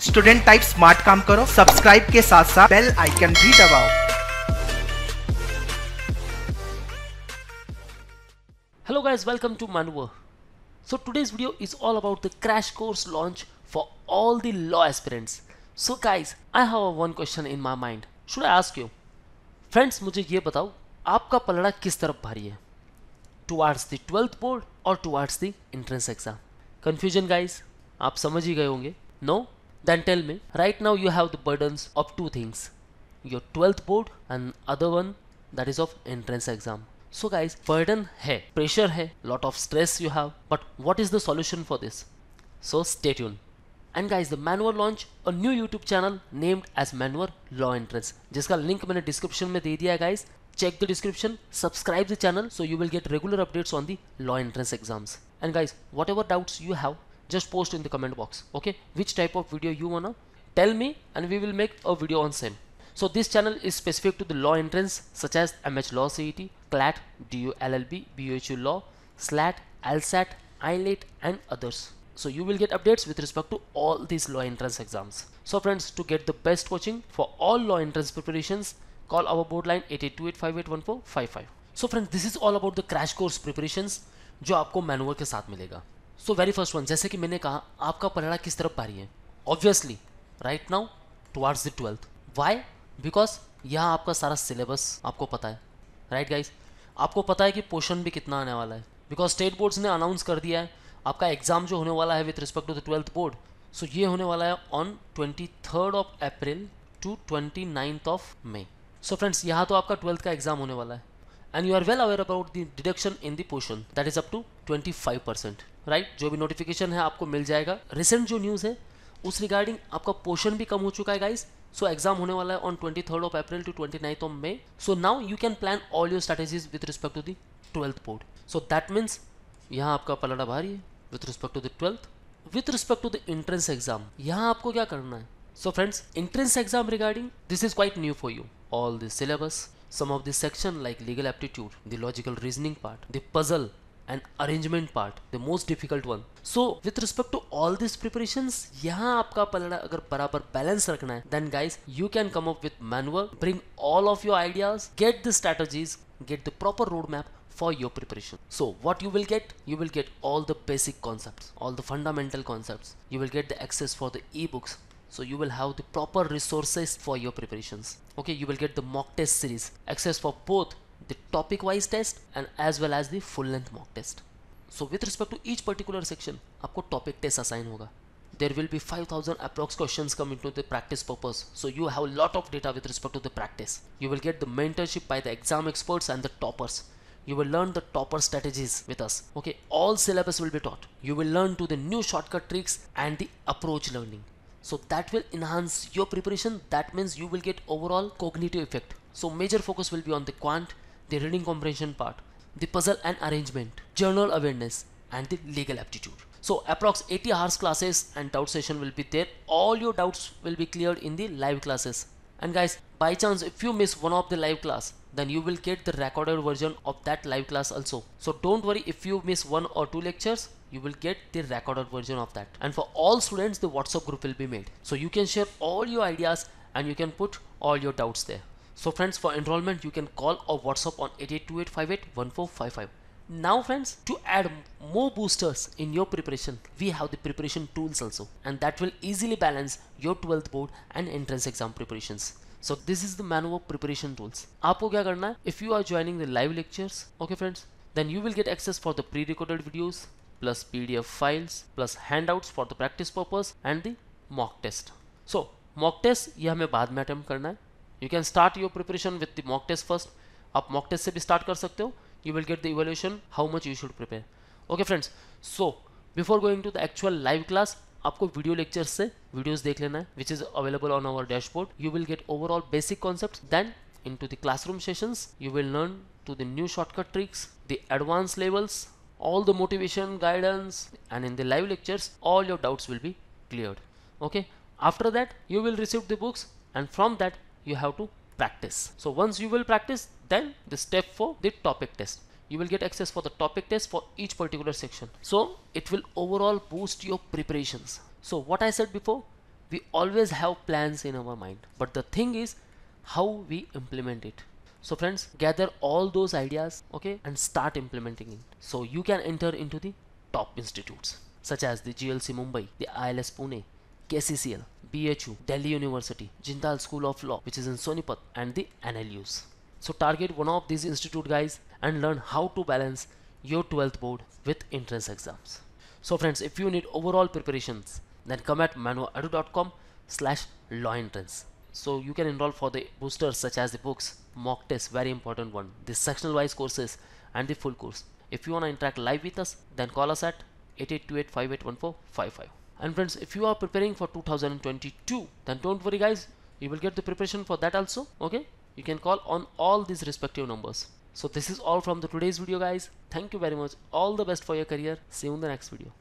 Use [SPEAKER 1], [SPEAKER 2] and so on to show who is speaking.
[SPEAKER 1] Student type smart काम करो, subscribe के साथ साथ बेल आइकन भी दबाओ।
[SPEAKER 2] Hello guys, welcome to Maneuver. So today's video is all about the crash course launch for all the law aspirants. So guys, I have one question in my mind. Should I ask you? Friends, मुझे ये बताओ, आपका पलड़ा किस तरफ भारी है? Towards the 12th board or towards the entrance exam? Confusion guys? आप समझ ही गए होंगे? No? Then tell me. Right now you have the burdens of two things. Your 12th board and other one that is of entrance exam. So guys, burden है, pressure है, lot of stress you have, but what is the solution for this? So stay tuned. And guys, the Maneuver launch a new YouTube channel named as Maneuver Law Entrance, जिसका link मैंने description में दे दिया है guys. Check the description, subscribe the channel so you will get regular updates on the law entrance exams. And guys, whatever doubts you have, just post in the comment box. Okay, which type of video you wanna tell me, and we will make a video on same. So this channel is specific to the law entrance such as MH Law CET, CLAT, DU LLB, BUHU Law, SLAT, LSAT, ILAT and others. So you will get updates with respect to all these law entrance exams. So friends, to get the best coaching for all law entrance preparations, call our board line 8828581455. So friends, this is all about the crash course preparations जो आपको manure के साथ मिलेगा. So very first one, जैसे कि मैंने कहा, आपका पलड़ा किस तरफ भारी है? Obviously, right now towards the 12th. Why? Because यहाँ आपका सारा सिलेबस आपको पता है, राइट गाइज. आपको पता है कि पोर्शन भी कितना आने वाला है, बिकॉज स्टेट बोर्ड्स ने अनाउंस कर दिया है आपका एग्जाम जो होने वाला है with respect to the 12th board. So ये होने वाला है on 23rd of April to 29th of May. So friends, यहाँ तो आपका 12th का एग्जाम होने वाला है and you are well aware about the deduction in the portion that is up to 25%, right. जो भी नोटिफिकेशन है आपको मिल जाएगा. रिसेंट जो न्यूज़ है उस रिगार्डिंग आपका पोर्शन भी कम हो चुका है गाइज. So exam होने वाला है on 23rd of April to 29th of May. So now you can plan all your strategies with respect to the 12th board. So that means यहाँ आपका पलड़ा भारी है with respect to the 12th. With respect to the entrance exam, यहाँ आपको क्या करना है? So friends, entrance exam regarding this is quite new for you. All the syllabus, some of the section like legal aptitude, the logical reasoning part, the puzzle and arrangement part, the most difficult one. So with respect to all these preparations, यहाँ आपका पलड़ा अगर बराबर balance रखना है, then guys you can come up with Maneuver, bring all of your ideas, get the strategies, get the proper roadmap for your preparation. So what you will get? You will get all the basic concepts, all the fundamental concepts. You will get the access for the ebooks. So you will have the proper resources for your preparations. Okay, you will get the mock test series, access for both the topic wise test and as well as the full length mock test. So with respect to each particular section, आपको topic test assign होगा. There will be 5000 approx questions come into the practice purpose. So you have a lot of data with respect to the practice. You will get the mentorship by the exam experts and the toppers. You will learn the topper strategies with us. Okay, all syllabus will be taught. You will learn to the new shortcut tricks and the approach learning. So that will enhance your preparation. That means you will get overall cognitive effect. So major focus will be on the quant, the reading comprehension part, the puzzle and arrangement, journal awareness and the legal aptitude. So approx 80 hours classes and doubt session will be there. All your doubts will be cleared in the live classes. And guys, by chance if you miss one of the live class, then you will get the recorded version of that live class also. So don't worry if you miss one or two lectures, you will get the recorded version of that. And for all students, the WhatsApp group will be made. So you can share all your ideas and you can put all your doubts there. So friends, for enrollment, you can call or WhatsApp on 8828581455. Now friends, to add more boosters in your preparation, we have the preparation tools also, and that will easily balance your 12th board and entrance exam preparations. So this is the Maneuver preparation tools. आपको क्या करना है? If you are joining the live lectures, okay friends, then you will get access for the pre-recorded videos, plus PDF files, plus handouts for the practice purpose and the mock test. So mock test ये हमें बाद में attempt करना है. You can start your preparation with the mock test first. आप mock test से भी start कर सकते हो. You will get the evaluation how much you should prepare. Okay friends. So before going to the actual live class, आपको video lectures से videos देख लेना है, which is available on our dashboard. You will get overall basic concepts. Then into the classroom sessions, you will learn to the new shortcut tricks, the advanced levels, all the motivation, guidance, and in the live lectures, all your doubts will be cleared. Okay. After that, you will receive the books, and from that you have to practice. So once you will practice, then the step for the topic test. You will get access for the topic test for each particular section. So it will overall boost your preparations. So what I said before, We always have plans in our mind, but the thing is how we implement it. So friends, gather all those ideas, okay, and start implementing it. So you can enter into the top institutes such as the GLC Mumbai, the ILS Pune, KCCL, BHU, Delhi University, Jindal School of Law, which is in Sonipat, and the NLUs. So target one of these institute, guys, and learn how to balance your 12th board with entrance exams. So friends, if you need overall preparations, then come at manuaedu.com/law entrance. So you can enroll for the boosters such as the books, mock tests, very important one, the sectional wise courses, and the full course. If you want to interact live with us, then call us at 8828581455. And friends, if you are preparing for 2022, then don't worry guys, you will get the preparation for that also, okay? You can call on all these respective numbers. So this is all from the today's video, guys. Thank you very much. All the best for your career. See you in the next video.